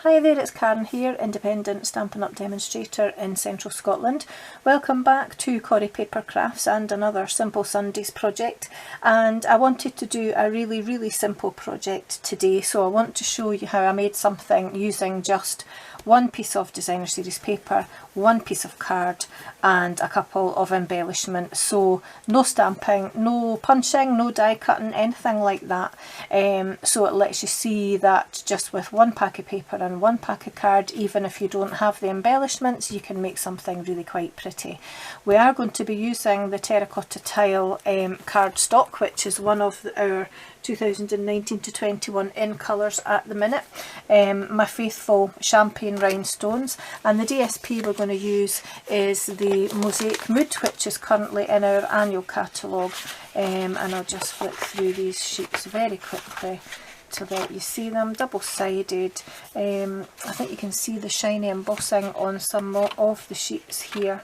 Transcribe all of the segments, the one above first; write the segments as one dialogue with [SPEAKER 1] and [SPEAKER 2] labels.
[SPEAKER 1] Hi there, it's Karen here, independent Stampin' Up demonstrator in central Scotland. Welcome back to Corrie Papercrafts and another Simple Sundays project. And I wanted to do a really simple project today, so I want to show you how I made something using just one piece of designer series paper, one piece of card and a couple of embellishments. So no stamping, no punching, no die cutting, anything like that. So it lets you see that just with one pack of paper and one pack of card, even if you don't have the embellishments, you can make something really quite pretty. We are going to be using the terracotta tile cardstock, which is one of our 2019 to 21 in colours at the minute. My faithful champagne rhinestones, and the DSP we're going to use is the Mosaic Mood, which is currently in our annual catalogue, and I'll just flick through these sheets very quickly to let you see them. Double-sided. I think you can see the shiny embossing on some of the sheets here.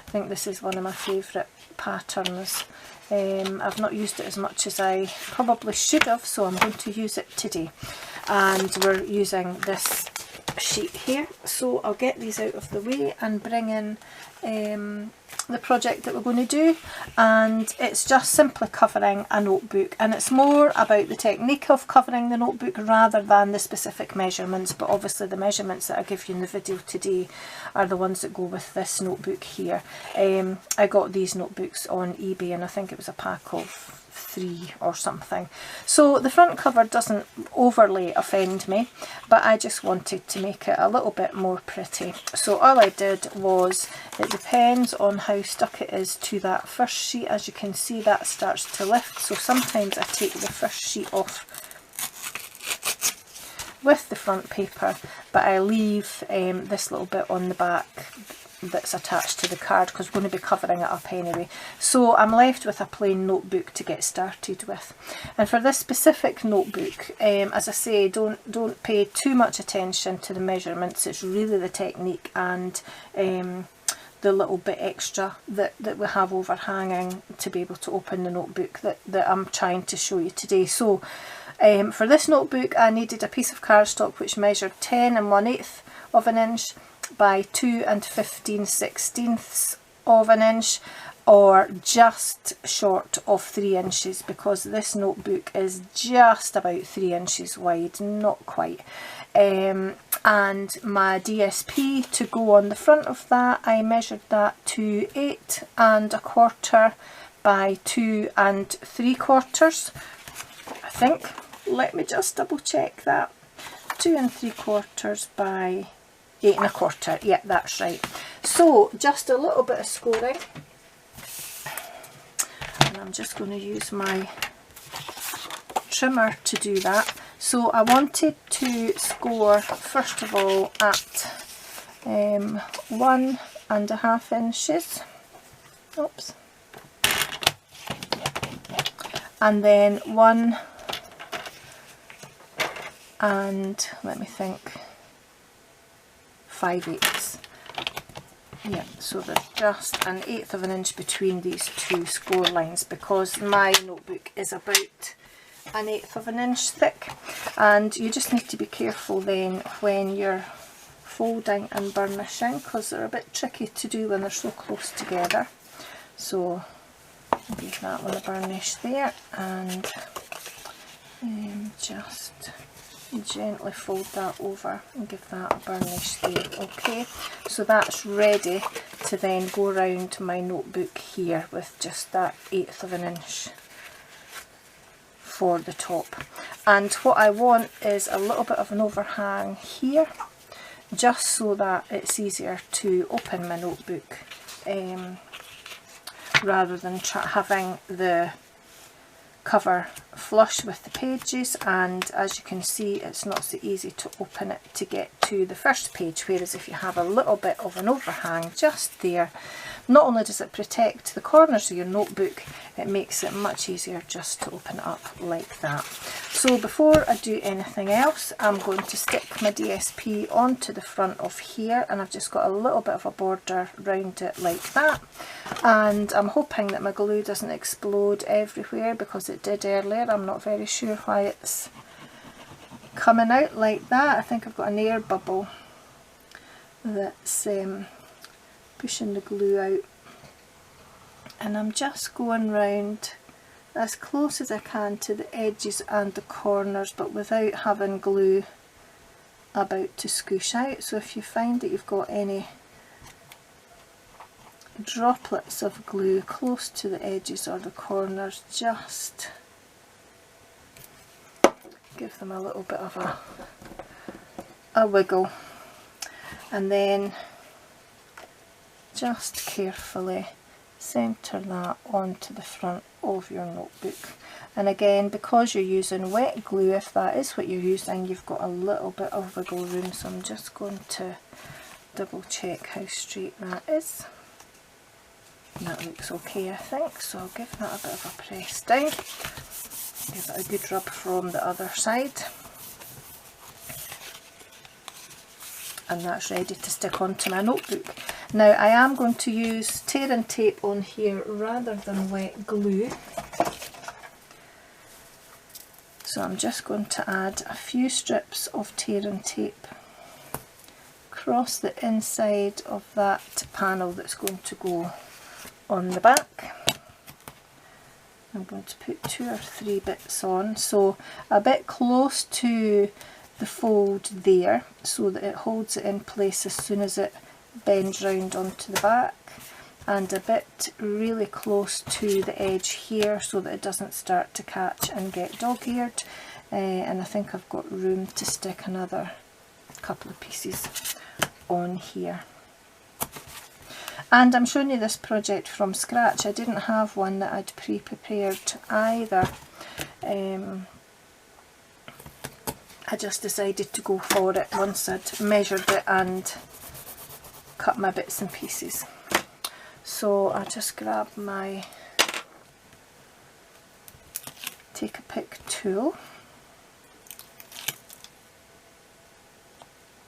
[SPEAKER 1] I think this is one of my favourite patterns. I've not used it as much as I probably should have, so I'm going to use it today. And we're using this sheet here, so I'll get these out of the way and bring in the project that we're going to do. And it's just simply covering a notebook, and it's more about the technique of covering the notebook rather than the specific measurements, but obviously the measurements that I give you in the video today are the ones that go with this notebook here. I got these notebooks on eBay and I think it was a pack of 3 or something. So the front cover doesn't overly offend me, but I just wanted to make it a little bit more pretty. So all I did was, it depends on how stuck it is to that first sheet. As you can see, that starts to lift, so sometimes I take the first sheet off with the front paper, but I leave this little bit on the back that's attached to the card because we're going to be covering it up anyway. So I'm left with a plain notebook to get started with. And for this specific notebook, as I say, don't pay too much attention to the measurements. It's really the technique and the little bit extra that we have overhanging to be able to open the notebook that I'm trying to show you today. So for this notebook I needed a piece of cardstock which measured 10 1/8 of an inch by 2 15/16 of an inch, or just short of 3 inches, because this notebook is just about 3 inches wide, not quite. And my DSP to go on the front of that, I measured that to 8 1/4 by 2 3/4, I think. Let me just double check that. 2 3/4 by 8 1/4, yeah, that's right. So just a little bit of scoring, and I'm just going to use my trimmer to do that. So I wanted to score first of all at 1.5 inches, oops, and then 1 and, let me think, 5/8. Yeah, so there's just 1/8 of an inch between these two score lines, because my notebook is about 1/8 of an inch thick. And you just need to be careful then when you're folding and burnishing, because they're a bit tricky to do when they're so close together. So give that one a burnish there, and just gently fold that over and give that a burnish there. Okay, so that's ready to then go around my notebook here with just that 1/8 of an inch for the top. And what I want is a little bit of an overhang here, just so that it's easier to open my notebook rather than having the cover flush with the pages. And as you can see, it's not so easy to open it to get to the first page, whereas if you have a little bit of an overhang just there, not only does it protect the corners of your notebook, it makes it much easier just to open it up like that. So before I do anything else, I'm going to stick my DSP onto the front of here, and I've just got a little bit of a border round it like that. And I'm hoping that my glue doesn't explode everywhere, because it did earlier. I'm not very sure why it's coming out like that. I think I've got an air bubble that's pushing the glue out, and I'm just going round as close as I can to the edges and the corners, but without having glue about to squish out. So if you find that you've got any droplets of glue close to the edges or the corners, just give them a little bit of a wiggle, and then just carefully centre that onto the front of your notebook. And again, because you're using wet glue, if that is what you're using, you've got a little bit of wiggle room, so I'm just going to double check how straight that is. That looks okay, I think, so I'll give that a bit of a press down. Give it a good rub from the other side, and that's ready to stick onto my notebook. Now I am going to use tear and tape on here rather than wet glue, so I'm just going to add a few strips of tear and tape across the inside of that panel that's going to go on the back. I'm going to put 2 or 3 bits on, so a bit close to the fold there so that it holds it in place as soon as it bends round onto the back, and a bit really close to the edge here so that it doesn't start to catch and get dog-eared, and I think I've got room to stick another couple of pieces on here. And I'm showing you this project from scratch. I didn't have one that I'd pre-prepared either. I just decided to go for it once I'd measured it and cut my bits and pieces. So I just grab my take a pick tool,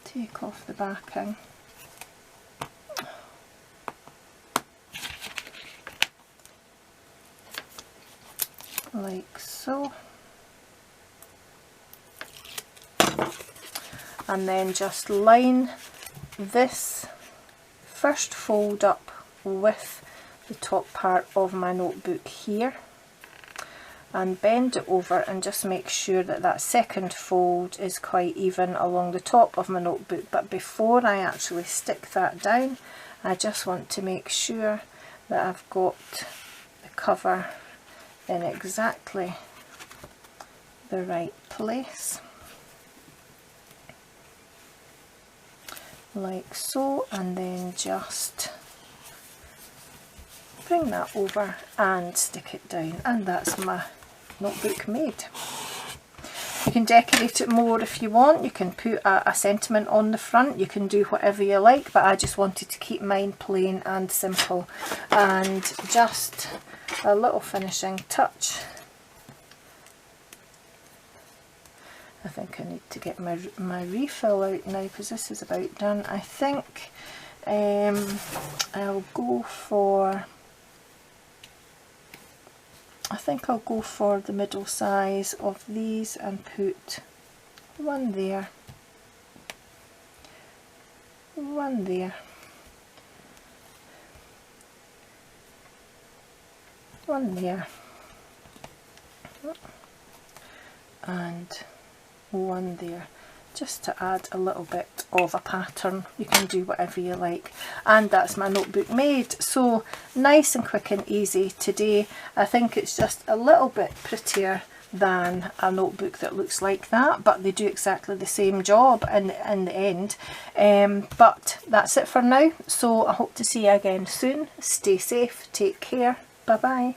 [SPEAKER 1] take off the backing, like so, and then just line this first fold up with the top part of my notebook here, and bend it over and just make sure that that second fold is quite even along the top of my notebook. But before I actually stick that down, I just want to make sure that I've got the cover in exactly the right place, like so, and then just bring that over and stick it down, and that's my notebook made. You can decorate it more if you want. You can put a sentiment on the front, you can do whatever you like, but I just wanted to keep mine plain and simple. And just a little finishing touch. I think I need to get my refill out now because this is about done. I think I'll go for the middle size of these and put one there, one there, one there, and one there, just to add a little bit of a pattern. You can do whatever you like, and that's my notebook made. So nice and quick and easy today. I think it's just a little bit prettier than a notebook that looks like that, but they do exactly the same job in the end. But that's it for now, so I hope to see you again soon. Stay safe, take care, bye bye.